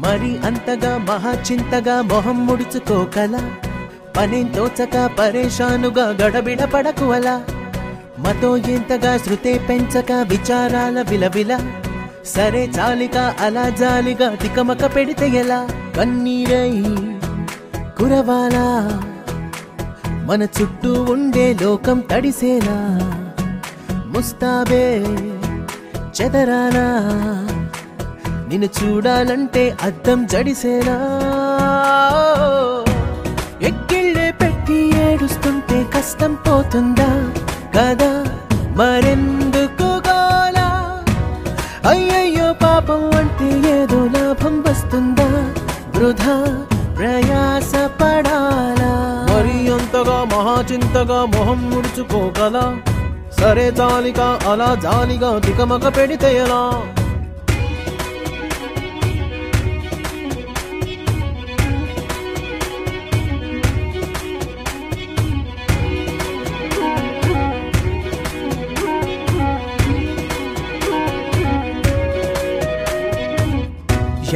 మరి అంతగా మహాచింతగా మొహం ముడుచుకోకల పనేం తోచక పరేషానుగా గడబిడ పడకు అలా మతో ఎంతగా శృతే పెంచక విచారాల విలవిల సరే చాలిక అలా జాలిగా తికమక పెడితే ఎలా కన్నీరై కురవాలా మన చుట్టూ ఉండే లోకం తడిసేలా ముస్తాబే చెదరాలా నిన్ను చూడాలంటే అద్దం జడిసేలా ఎక్కిళ్ళే పెట్టి ఏడుస్తుంటే కష్టం పోతుందా కదా మరెందుకు గోలా అయ్యయ్యో పాపం అంటే ఏదో లాభం వస్తుందా వృధా ప్రయాస పడాలా మరి అంతగా మహాచింతగా మొహం ముడుచుకోగలా సరే జాలిగా అలా జాలిగా తికమక పెడితే ఎలా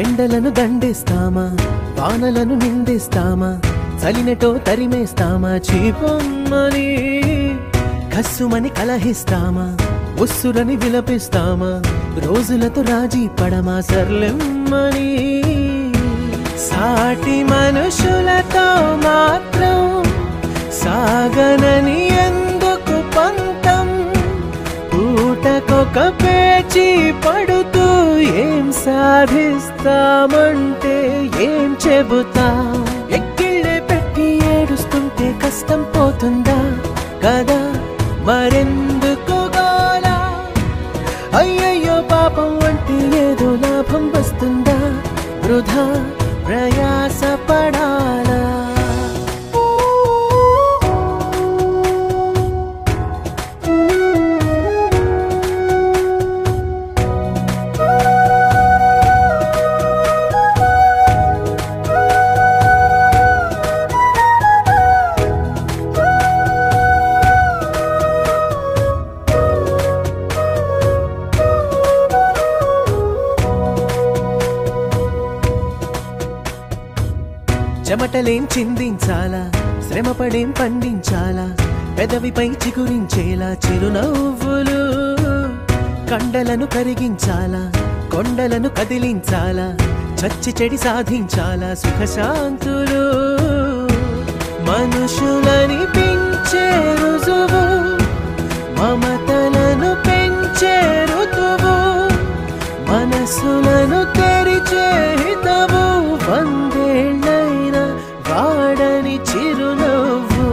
ఎండలను దండిస్తామా వానలను నిందిస్తామా చలినటో తరిమేస్తామా చీపొమ్మని కస్సుమని కలహిస్తామా ఉస్సురని విలపిస్తామా రోజులతో రాజీ పడమా సర్లెమ్మని సాటి మనుషులతో మాత్రం సాగనని ఎందుకు పంతం పూటకొక పేచి పడుతూ ఏం సాధిస్తామంటే ఏం చెబుతా ఎక్కిళ్ళే పెట్టి ఏడుస్తుంటే కష్టం పోతుందా కదా మరెందుకు గోలా అయ్యయ్యో పాపం అంటే ఏదో లాభం వస్తుందా వృధా ప్రయాస పడాలా చెమటలేం చిందించాలా శ్రమపడేం పండించాలా పెదవిపై చిగురించేలా చిరునవ్వులు కండలను కరిగించాలా కొండలను కదిలించాలా చచ్చి చెడి సాధించాలా సుఖశాంతులు మనుషులని పెంచే రుజువు మమతలను పెంచే ఋతువు మనసులను తెరిచే హితవు వందేళ్ళైన వాడని చిరునవ్వు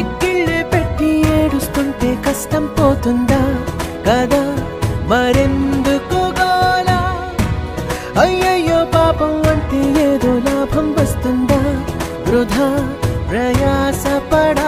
ఎక్కిళ్ళే పెట్టి ఏడుస్తుంటే కష్టం పోతుందా కదా మరెందుకు గోలా అయ్యయ్యో పాపం అంటే ఏదో లాభం వస్తుందా వృధా ప్రయాస పడా